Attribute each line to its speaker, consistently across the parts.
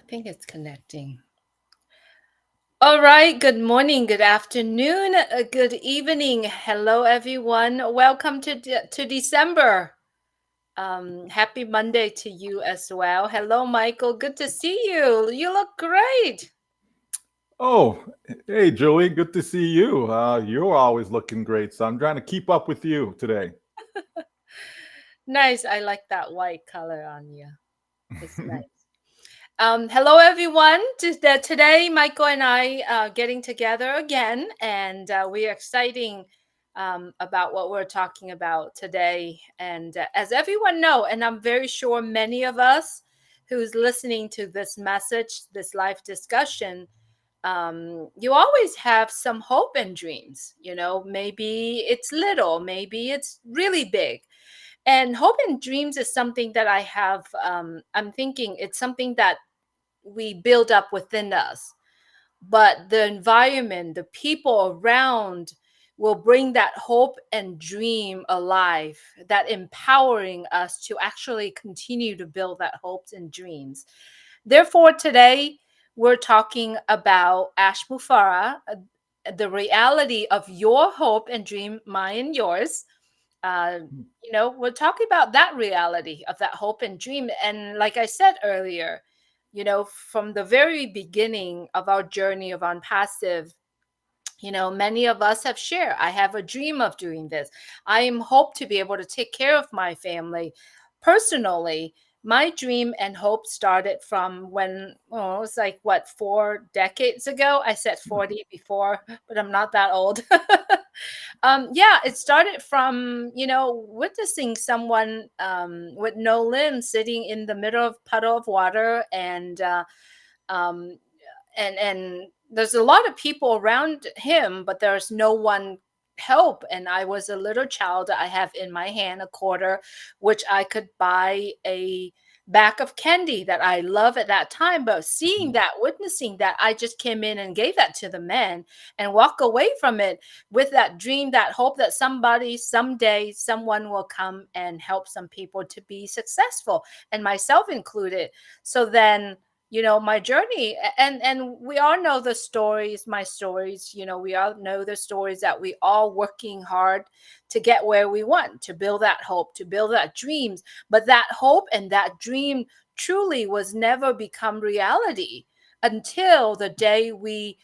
Speaker 1: think it's connecting. All right. Good morning, good afternoon, good evening. Hello, everyone. Welcome to December. Happy Monday to you as well. Hello, Michael. Good to see you. You look great.
Speaker 2: Oh, hey, Julie, good to see you. You're always looking great, so I'm trying to keep up with you today.
Speaker 1: Nice. I like that white color on you. It's nice. Hello, everyone. Today, Michael and I are getting together again, and we are exciting about what we're talking about today. And as everyone know, and I'm very sure many of us who's listening to this message, this live discussion, you always have some hope and dreams. Maybe it's little, maybe it's really big. And hope and dreams is something that I have. I'm thinking it's something that we build up within us, but the environment, the people around will bring that hope and dream alive, that empowering us to actually continue to build that hopes and dreams. Therefore, today we're talking about Ash Mufareh, the reality of your hope and dream, mine and yours. uh, we're talking about that reality of that hope and dream. And like I said earlier, from the very beginning of our journey of Unpassive, many of us have shared, I have a dream of doing this. I am hope to be able to take care of my family. Personally, my dream and hope started from when, it was like, what, 4 decades ago? I said 40 before, but I'm not that old. Yeah, it started from, witnessing someone with no limbs sitting in the middle of puddle of water, um, and there's a lot of people around him, but there's no one help. And I was a little child. I have in my hand a quarter, which I could buy a bag of candy that I love at that time. But seeing that, witnessing that, I just came in and gave that to the man and walk away from it with that dream, that hope that somebody, someday, someone will come and help some people to be successful, and myself included. So then, my journey, and we all know the stories, my stories. We all know the stories that we all working hard to get where we want, to build that hope, to build that dreams. But that hope and that dream truly was never become reality until the day we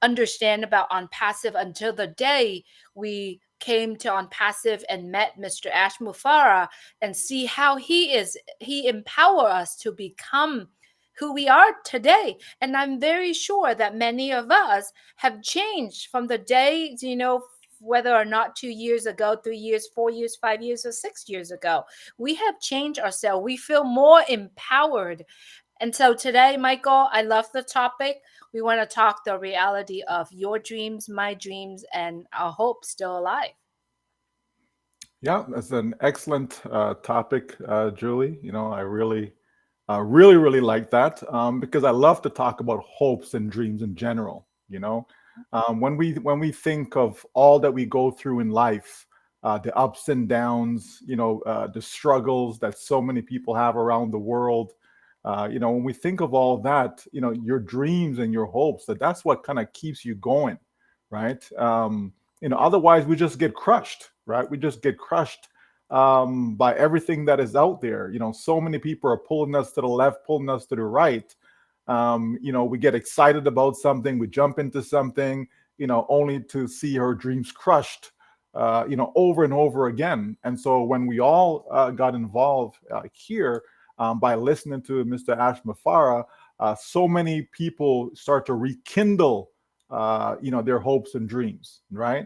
Speaker 1: understand about On Passive, until the day we came to On Passive and met Mr. Ash Mufareh and see how he empower us to become who we are today. And I'm very sure that many of us have changed from the day, whether or not 2 years ago, 3 years, 4 years, 5 years, or 6 years ago. We have changed ourselves. We feel more empowered. And so today, Michael, I love the topic. We want to talk the reality of your dreams, my dreams, and our hope still alive.
Speaker 2: Yeah, that's an excellent topic, Julie. I really like that because I love to talk about hopes and dreams in general. When we think of all that we go through in life, the ups and downs, the struggles that so many people have around the world. When we think of all that, your dreams and your hopes, that's what kind of keeps you going, right? Otherwise we just get crushed, right? We just get crushed by everything that is out there. So many people are pulling us to the left, pulling us to the right. We get excited about something, we jump into something, only to see our dreams crushed, over and over again. And so when we all got involved here by listening to Mr. Ash Mufareh, so many people start to rekindle, their hopes and dreams, right?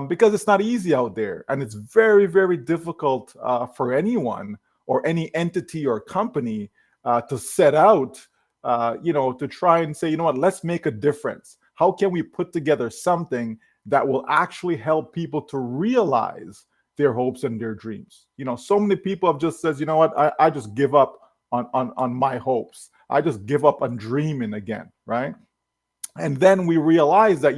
Speaker 2: Because it's not easy out there, and it's very, very difficult for anyone or any entity or company to set out, to try and say, let's make a difference. How can we put together something that will actually help people to realize their hopes and their dreams? So many people have just says, I just give up on my hopes. I just give up on dreaming again, right? And then we realize that,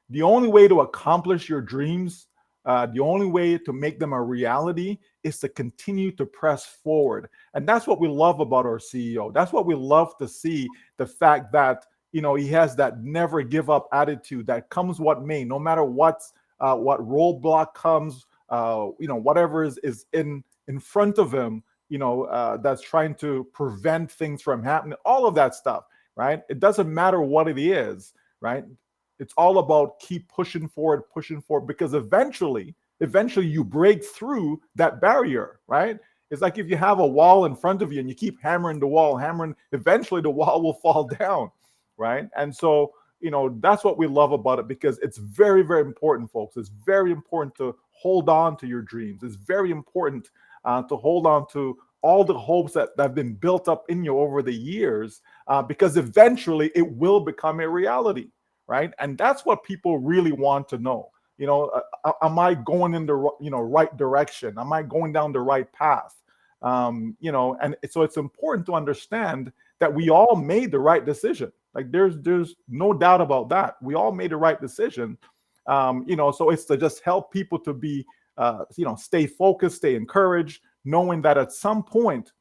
Speaker 2: the only way to accomplish your dreams The only way to make them a reality is to continue to press forward. And that's what we love about our CEO. That's what we love to see, the fact that, he has that never give up attitude, that comes what may, no matter what roadblock comes, whatever is in front of him, that's trying to prevent things from happening, all of that stuff, right? It doesn't matter what it is, right? It's all about keep pushing forward, because eventually you break through that barrier, right? It's like if you have a wall in front of you and you keep hammering the wall, hammering, eventually the wall will fall down, right? And so, that's what we love about it, because it's very, very important, folks. It's very important to hold on to your dreams. It's very important to hold on to all the hopes that have been built up in you over the years, because eventually it will become a reality, right? And that's what people really want to know. Am I going in the right direction? Am I going down the right path? And so it's important to understand that we all made the right decision. Like there's no doubt about that. We all made the right decision. So it's to just help people to be, stay focused, stay encouraged, knowing that at some point,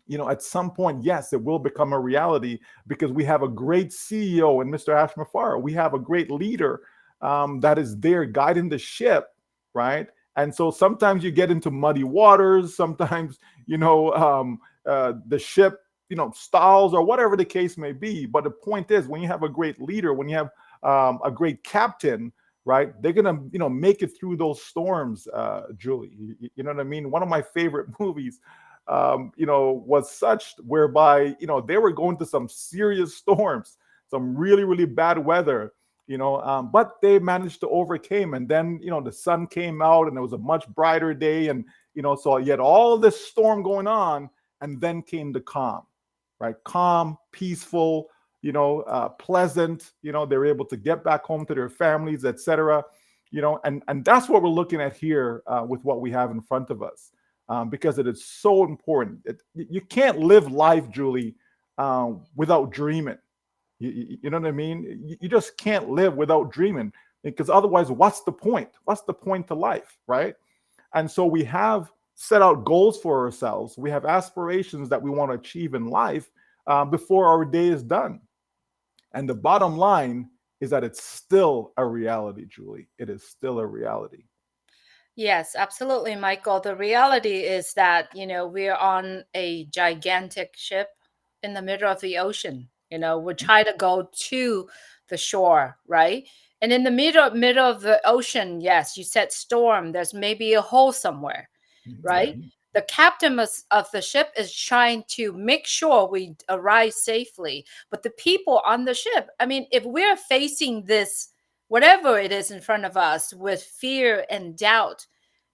Speaker 2: yes, it will become a reality, because we have a great CEO in Mr. Ash Mufareh. We have a great leader that is there guiding the ship, right? And so sometimes you get into muddy waters. Sometimes, the ship, stalls, or whatever the case may be. But the point is, when you have a great leader, when you have a great captain, right, they're gonna, make it through those storms. Julie, you know what I mean? One of my favorite movies was such whereby, they were going to some serious storms, some really, really bad weather, but they managed to overcome. And then, the sun came out and it was a much brighter day. And, so you had all of this storm going on, and then came the calm, right? Calm, peaceful, pleasant, they were able to get back home to their families, etc. And that's what we're looking at here with what we have in front of us, because it is so important. You can't live life, Julie, without dreaming. You know what I mean? You just can't live without dreaming, because otherwise, what's the point? What's the point to life, right? And so we have set out goals for ourselves. We have aspirations that we want to achieve in life before our day is done. And the bottom line is that it's still a reality, Julie. It is still a reality.
Speaker 1: Yes, absolutely, Michael. The reality is that, we're on a gigantic ship in the middle of the ocean. We try to go to the shore, right? And in the middle of the ocean, yes, you said storm, there's maybe a hole somewhere,
Speaker 2: Yeah.
Speaker 1: right? The captain of the ship is trying to make sure we arrive safely. But the people on the ship, I mean, if we're facing this, whatever it is in front of us, with fear and doubt,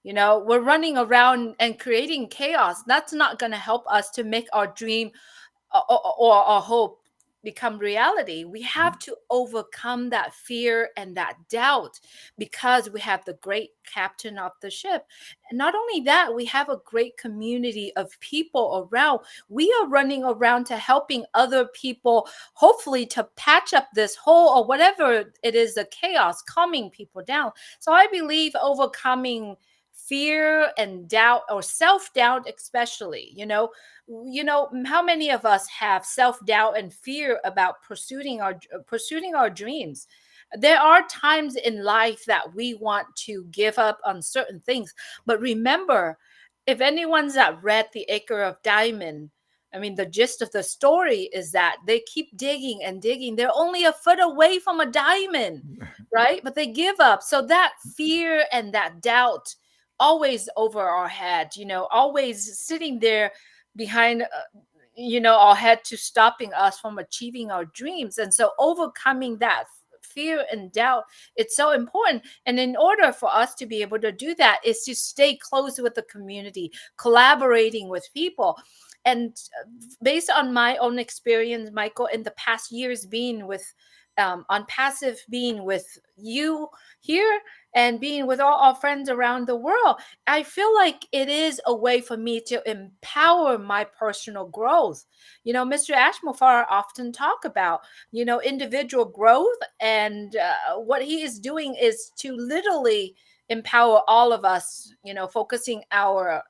Speaker 1: we're running around and creating chaos. That's not going to help us to make our dream or our hope become reality. We have to overcome that fear and that doubt, because we have the great captain of the ship. And not only that, we have a great community of people around. We are running around to helping other people, hopefully to patch up this hole or whatever it is, the chaos, calming people down. So I believe overcoming fear and doubt, or self-doubt especially, how many of us have self-doubt and fear about pursuing our dreams? There are times in life that we want to give up on certain things, but remember, if anyone's that read The Acre of Diamond, I mean, the gist of the story is that they keep digging and digging. They're only a foot away from a diamond, right? But they give up. So that fear and that doubt always over our head, always sitting there behind, our head, to stopping us from achieving our dreams. And so overcoming that fear and doubt, it's so important. And in order for us to be able to do that, is to stay close with the community, collaborating with people. And based on my own experience, Michael, in the past years, being with on passive, being with you here, and being with all our friends around the world, I feel like it is a way for me to empower my personal growth. Mr. Ashmofar often talk about, individual growth, and what he is doing is to literally empower all of us, focusing our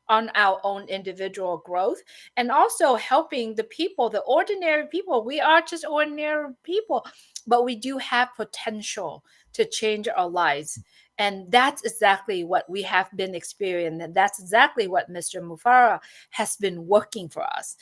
Speaker 1: on our own individual growth, and also helping the people, the ordinary people. We are just ordinary people, but we do have potential to change our lives. And that's exactly what we have been experiencing. And that's exactly what Mr. Mufareh has been working for us.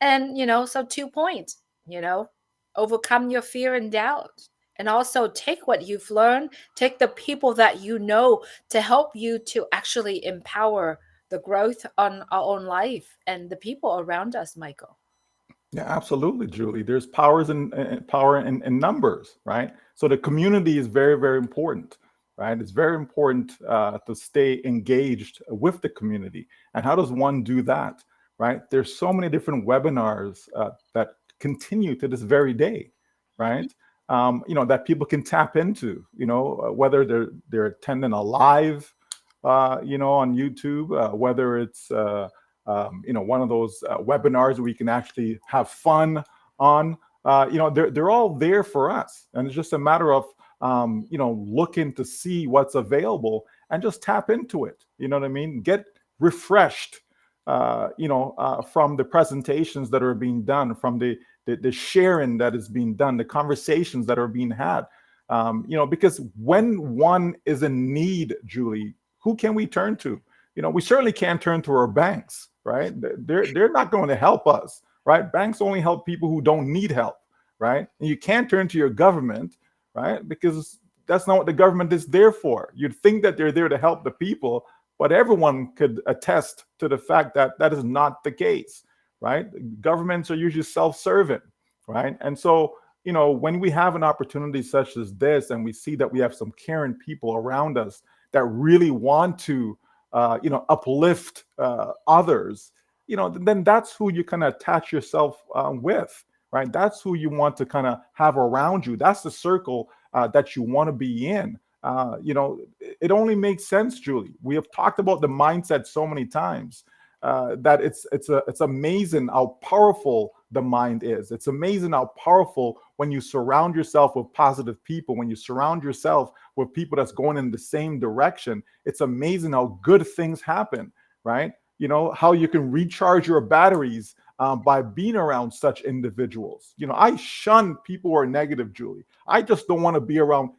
Speaker 1: And, so 2 points, you know, overcome your fear and doubt. And also take what you've learned, take the people that you know to help you to actually empower the growth on our own life and the people around us, Michael.
Speaker 2: Yeah, absolutely, Julie. There's power in numbers, right? So the community is very, very important, right? It's very important to stay engaged with the community. And how does one do that, right? There's so many different webinars that continue to this very day, right? That people can tap into, whether they're attending a live, on YouTube, whether it's one of those webinars where we can actually have fun on. They're all there for us, and it's just a matter of looking to see what's available and just tap into it. You know what I mean? Get refreshed, from the presentations that are being done, from the sharing that is being done, the conversations that are being had. Because when one is in need, Julie, who can we turn to? We certainly can't turn to our banks, right? They're not going to help us, right? Banks only help people who don't need help, right? And you can't turn to your government, right? Because that's not what the government is there for. You'd think that they're there to help the people, but everyone could attest to the fact that that is not the case, right? Governments are usually self-serving, right? And so, when we have an opportunity such as this, and we see that we have some caring people around us that really want to uplift others, then that's who you kind of attach yourself with, right? That's who you want to kind of have around you. That's the circle that you want to be in. It only makes sense, Julie. We have talked about the mindset so many times that it's amazing how powerful the mind is. It's amazing how powerful when you surround yourself with positive people, when you surround yourself with people that's going in the same direction. It's amazing how good things happen, right? How you can recharge your batteries by being around such individuals. I shun people who are negative, Julie. I just don't want to be around,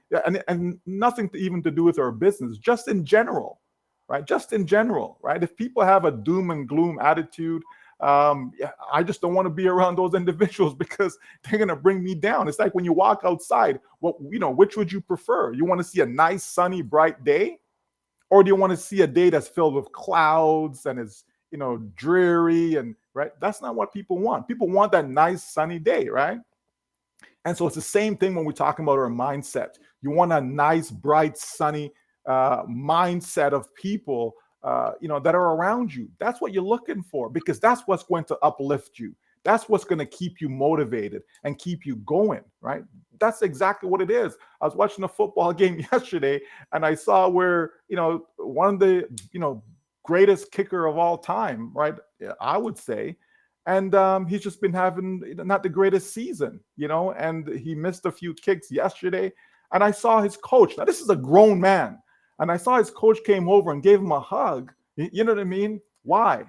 Speaker 2: and nothing to even to do with our business, just in general, right? Just in general, right? If people have a doom and gloom attitude, yeah, I just don't want to be around those individuals because they're going to bring me down. It's like when you walk outside, which would you prefer? You want to see a nice, sunny, bright day? Or do you want to see a day that's filled with clouds and is, dreary and right? That's not what people want. People want that nice, sunny day, right? And so it's the same thing when we're talking about our mindset. You want a nice, bright, sunny mindset of people, that are around you. That's what you're looking for because that's what's going to uplift you. That's what's going to keep you motivated and keep you going, right? That's exactly what it is. I was watching a football game yesterday, and I saw where one of the greatest kicker of all time, right? I would say, and he's just been having not the greatest season, and he missed a few kicks yesterday. And I saw his coach. Now, this is a grown man. And I saw his coach came over and gave him a hug. You know what I mean? Why?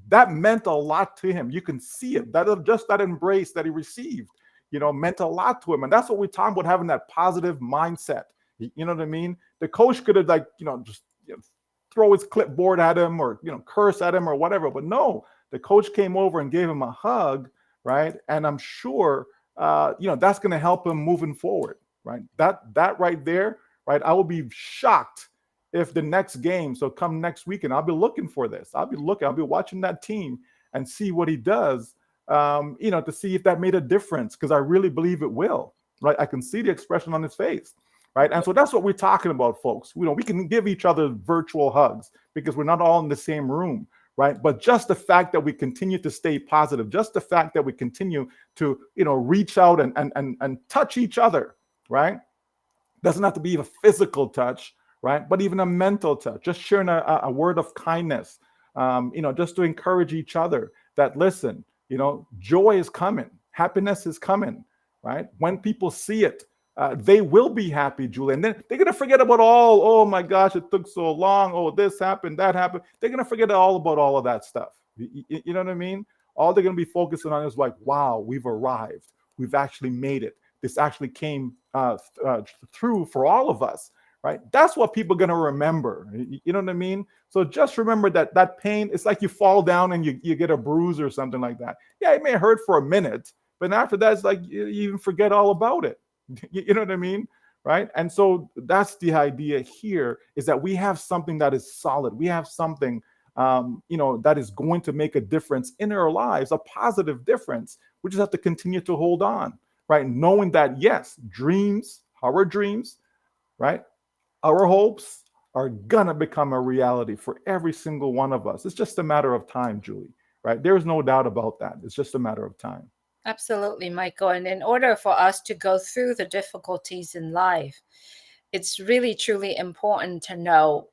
Speaker 2: That meant a lot to him. You can see it. Just that embrace that he received, meant a lot to him. And that's what we're talking about, having that positive mindset. You know what I mean? The coach could have just throw his clipboard at him or curse at him or whatever. But no, the coach came over and gave him a hug, right? And I'm sure that's going to help him moving forward, right? That right there, right? I will be shocked if the next game, so come next weekend, I'll be looking for this. I'll be watching that team and see what he does, to see if that made a difference, because I really believe it will, right? I can see the expression on his face, right? And so that's what we're talking about, folks. We can give each other virtual hugs because we're not all in the same room, right? But just the fact that we continue to stay positive, just the fact that we continue to, reach out and touch each other, right? Doesn't have to be a physical touch, right? But even a mental touch, just sharing a word of kindness, just to encourage each other that, listen, joy is coming, happiness is coming, right? When people see it, they will be happy, Julie. And then they're going to forget about all, oh my gosh, it took so long. Oh, this happened, that happened. They're going to forget all about all of that stuff. You know what I mean? All they're going to be focusing on is like, wow, we've arrived. We've actually made it. This actually came through for all of us, right? That's what people are going to remember. You know what I mean? So just remember that that pain, it's like you fall down and you get a bruise or something like that. Yeah, it may hurt for a minute, but after that, it's like you even forget all about it. You know what I mean? Right. And so that's the idea here, is that we have something that is solid. We have something, that is going to make a difference in our lives, a positive difference. We just have to continue to hold on, right? Knowing that, yes, dreams, our dreams, right? Our hopes are going to become a reality for every single one of us. It's just a matter of time, Julie, right? There's no doubt about that. It's just a matter of time.
Speaker 1: Absolutely, Michael. And in order for us to go through the difficulties in life, it's really truly important to know,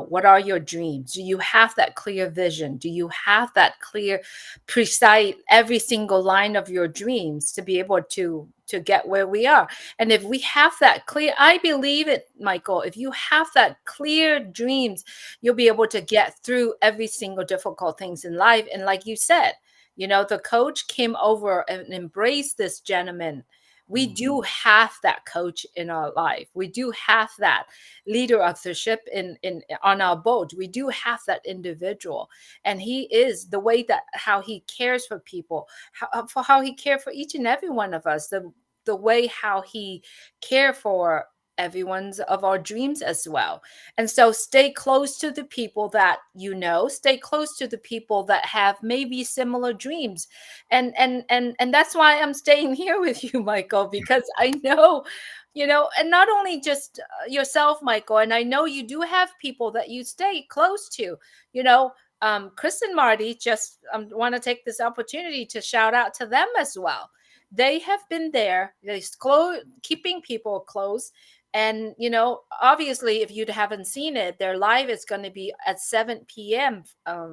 Speaker 1: what are your dreams? Do you have that clear vision? Do you have that clear, precise every single line of your dreams to be able to get where we are? And if we have that clear, I believe it, Michael, if you have that clear dreams, you'll be able to get through every single difficult things in life. And like you said, the coach came over and embraced this gentleman. We do
Speaker 2: Mhm.
Speaker 1: have that coach in our life. We do have that leader of the ship in on our boat. We do have that individual, and he is the way that how he cares for people, for how he cared for each and every one of us. The way how he care for everyone's of our dreams as well. And so stay close to the people that stay close to the people that have maybe similar dreams. And that's why I'm staying here with you, Michael, because I know, and not only just yourself, Michael, and I know you do have people that you stay close to. you know Chris and Marty, just want to take this opportunity to shout out to them as well. They have been there, keeping people close. And obviously, if you haven't seen it, their live is going to be at 7 p.m.,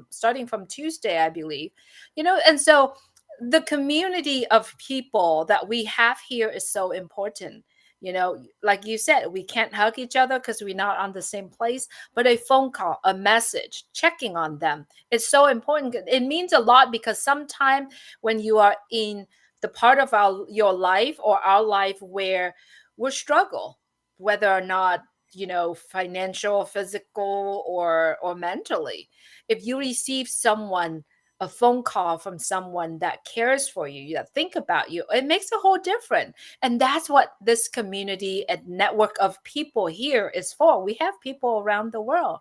Speaker 1: starting from Tuesday, I believe. And so the community of people that we have here is so important. Like you said, we can't hug each other because we're not on the same place, but a phone call, a message, checking on them, is so important. It means a lot, because sometimes when you are in the part of your life or our life where we struggle, whether or not, financial, physical, or mentally, if you receive someone, a phone call from someone that cares for you, that think about you, it makes a whole difference. And that's what this community and network of people here is for. We have people around the world.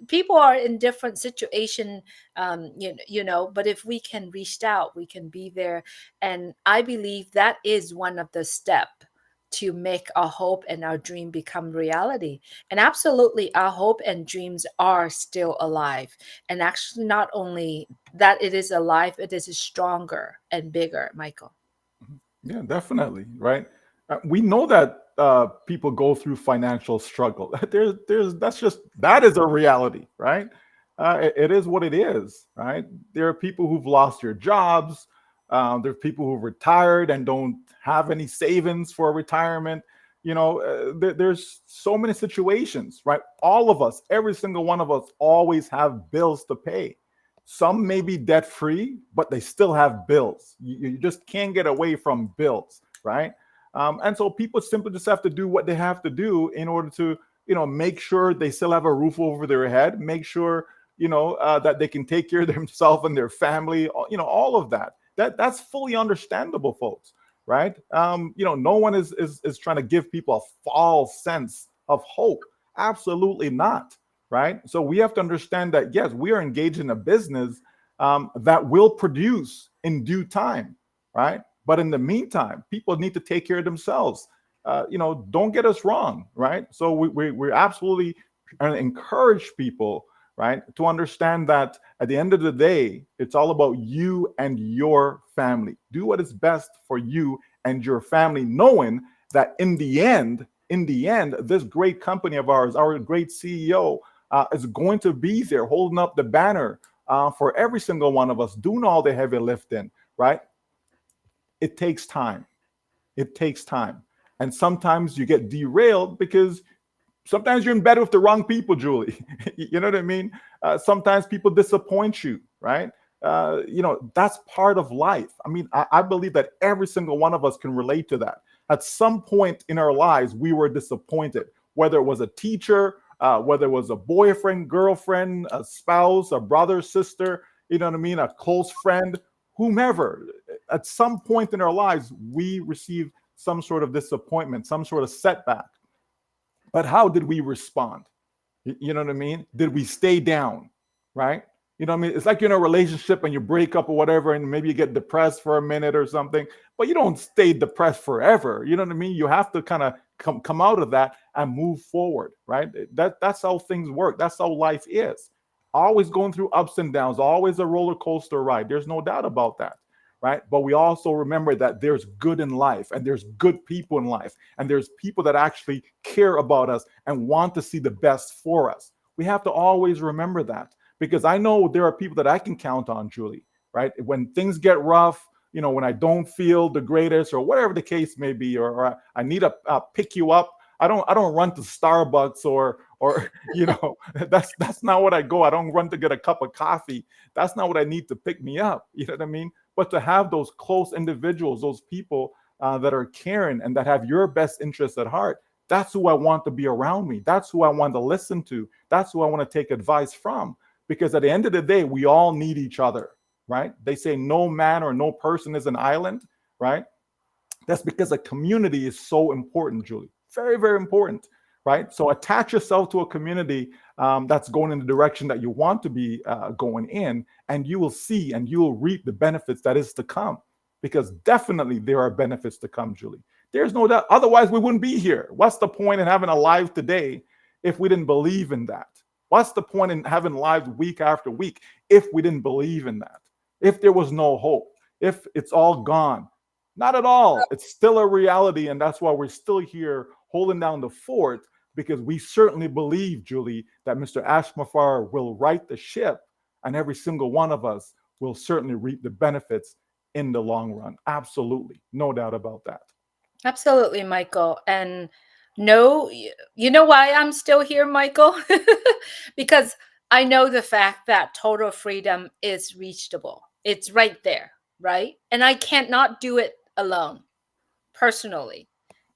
Speaker 1: People are in different situation, but if we can reach out, we can be there. And I believe that is one of the step to make our hope and our dream become reality. And absolutely, our hope and dreams are still alive. And actually, not only that it is alive, it is stronger and bigger, Michael.
Speaker 2: Yeah, definitely. Right. We know that people go through financial struggle. That is a reality, right? It is what it is, right? There are people who've lost their jobs. There are people who've retired and don't have any savings for retirement. There's so many situations, right? All of us, every single one of us, always have bills to pay. Some may be debt free, but they still have bills. You just can't get away from bills, right? And so people simply just have to do what they have to do in order to, make sure they still have a roof over their head, make sure, that they can take care of themselves and their family, all of that. That's fully understandable, folks, right? No one is trying to give people a false sense of hope. Absolutely not, right? So we have to understand that, yes, we are engaged in a business that will produce in due time, right? But in the meantime, people need to take care of themselves. Don't get us wrong, right? So we absolutely encourage people, right, to understand that at the end of the day, it's all about you and your family. Do what is best for you and your family, knowing that in the end, this great company of ours, our great CEO, is going to be there holding up the banner for every single one of us, doing all the heavy lifting, right? It takes time. It takes time. And sometimes you get derailed because sometimes you're in bed with the wrong people, Julie. You know what I mean? Sometimes people disappoint you, right? That's part of life. I mean, I believe that every single one of us can relate to that. At some point in our lives, we were disappointed, whether it was a teacher, whether it was a boyfriend, girlfriend, a spouse, a brother, sister, you know what I mean, a close friend, whomever. At some point in our lives, we received some sort of disappointment, some sort of setback. But how did we respond? You know what I mean? Did we stay down? Right? You know what I mean? It's like you're in a relationship and you break up or whatever, and maybe you get depressed for a minute or something, but you don't stay depressed forever. You know what I mean? You have to kind of come out of that and move forward, right? That's how things work. That's how life is. Always going through ups and downs, always a roller coaster ride. There's no doubt about that, right? But we also remember that there's good in life and there's good people in life and there's people that actually care about us and want to see the best for us. We have to always remember that because I know there are people that I can count on, Julie, right? When things get rough, when I don't feel the greatest or whatever the case may be, or I need to pick you up. I don't run to Starbucks or that's not what I go. I don't run to get a cup of coffee. That's not what I need to pick me up. You know what I mean? But to have those close individuals, those people that are caring and that have your best interests at heart, that's who I want to be around me. That's who I want to listen to. That's who I want to take advice from. Because at the end of the day, we all need each other, right? They say no man or no person is an island, right? That's because a community is so important, Julie. Very, very important, right? So attach yourself to a community that's going in the direction that you want to be going in, and you will see and you will reap the benefits that is to come. Because definitely there are benefits to come, Julie. There's no doubt. Otherwise, we wouldn't be here. What's the point in having a life today if we didn't believe in that? What's the point in having lives week after week if we didn't believe in that? If there was no hope, if it's all gone, not at all. It's still a reality, and that's why we're still here holding down the fort because we certainly believe, Julie, that Mr. Ashmafar will right the ship, and every single one of us will certainly reap the benefits in the long run. Absolutely, no doubt about that.
Speaker 1: Absolutely, Michael. And no, you know why I'm still here, Michael? Because I know the fact that total freedom is reachable. It's right there, right? And I can't not do it alone, personally.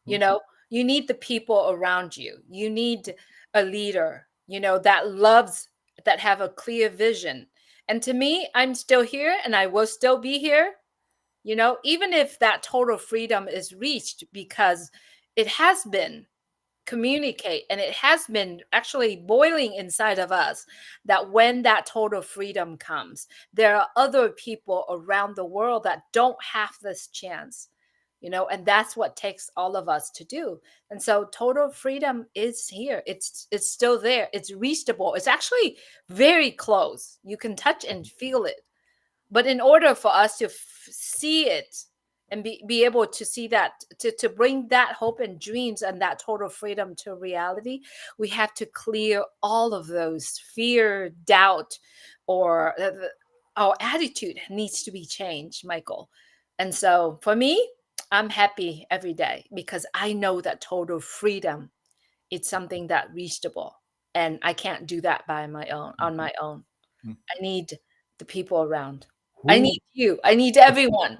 Speaker 1: You know, you need the people around you. You need a leader, that loves, that have a clear vision. And to me, I'm still here and I will still be here, even if that total freedom is reached, because it has been communicate and it has been actually boiling inside of us that when that total freedom comes, there are other people around the world that don't have this chance, and that's what takes all of us to do. And so total freedom is here. It's still there. It's reachable. It's actually very close. You can touch and feel it. But in order for us to see it and be able to see that, to bring that hope and dreams and that total freedom to reality, we have to clear all of those fear, doubt, or our attitude needs to be changed, Michael. And so for me, I'm happy every day because I know that total freedom, it's something that reachable, and I can't do that by my own on my own. I need the people around. I
Speaker 2: Who
Speaker 1: need you. I need everyone.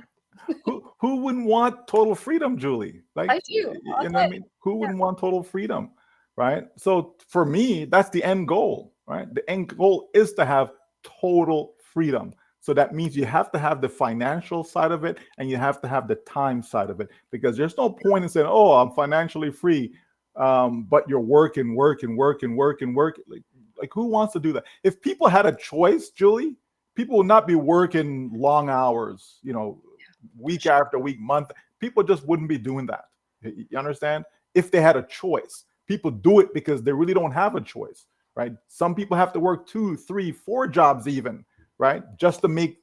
Speaker 2: who wouldn't want total freedom, Julie? Like,
Speaker 1: I do.
Speaker 2: you know what I
Speaker 1: Okay.
Speaker 2: mean? Who
Speaker 1: Yeah.
Speaker 2: wouldn't want total freedom, right? So for me, that's the end goal, right? The end goal is to have total freedom. So that means you have to have the financial side of it and you have to have the time side of it because there's no point in saying, "Oh, I'm financially free," but you're working, working, working, working, working. Like who wants to do that? If people had a choice, Julie, people would not be working long hours,
Speaker 1: For
Speaker 2: week
Speaker 1: sure.
Speaker 2: after week, month. People just wouldn't be doing that. You understand? If they had a choice, people do it because they really don't have a choice, right? Some people have to work two, three, four jobs even, right, just to make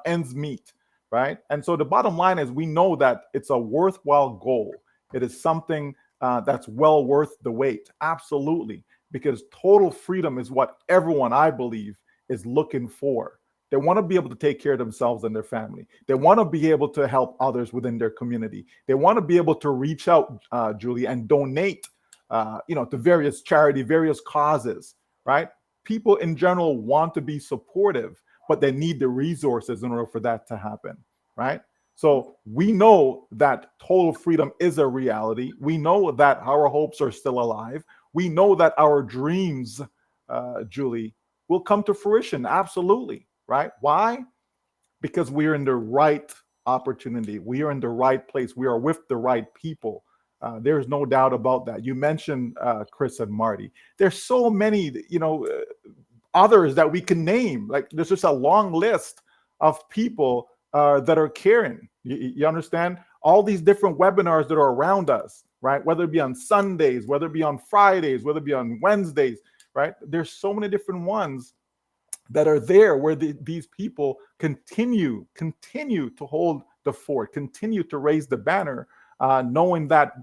Speaker 2: ends meet, right? And so the bottom line is, we know that it's a worthwhile goal. It is something that's well worth the wait, absolutely, because total freedom is what everyone, I believe, is looking for. They want to be able to take care of themselves and their family. They want to be able to help others within their community. They want to be able to reach out, Julie, and donate, to various charity, various causes, right? People in general want to be supportive, but they need the resources in order for that to happen, right? So we know that total freedom is a reality. We know that our hopes are still alive. We know that our dreams, Julie, will come to fruition. Absolutely, right? Why? Because we are in the right opportunity. We are in the right place. We are with the right people. There's no doubt about that. You mentioned Chris and Marty. There's so many, others that we can name. Like there's just a long list of people that are caring. You understand? All these different webinars that are around us, right? Whether it be on Sundays, whether it be on Fridays, whether it be on Wednesdays, right? There's so many different ones that are there where these people continue to hold the fort, continue to raise the banner, knowing that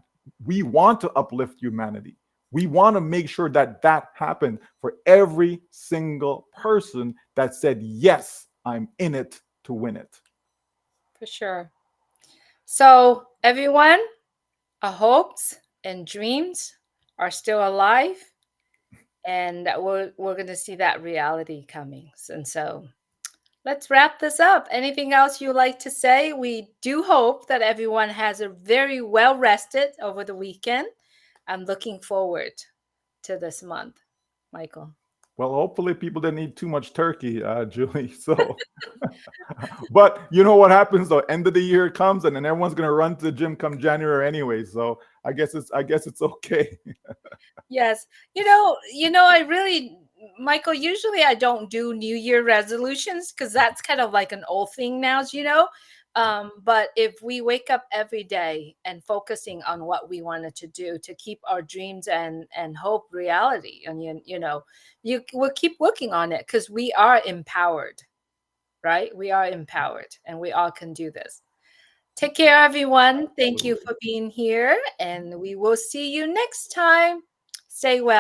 Speaker 2: we want to uplift humanity. We want to make sure that that happened for every single person that said, yes, I'm in it to win it.
Speaker 1: For sure. So, everyone, our hopes and dreams are still alive, and that we're going to see that reality coming. And so, let's wrap this up. Anything else you like to say? We do hope that everyone has a very well rested over the weekend. I'm looking forward to this month, Michael.
Speaker 2: Well, hopefully people didn't eat too much turkey, Julie. So, but you know what happens though? End of the year comes, and then everyone's gonna run to the gym come January anyway. So I guess it's okay.
Speaker 1: Yes. I really, Michael, usually I don't do New Year resolutions because that's kind of like an old thing now, as you know. But if we wake up every day and focusing on what we wanted to do to keep our dreams and hope reality, and you will keep working on it because we are empowered, right? We are empowered, and we all can do this. Take care, everyone. Thank you
Speaker 2: Absolutely.
Speaker 1: for being here, and we will see you next time. Stay well.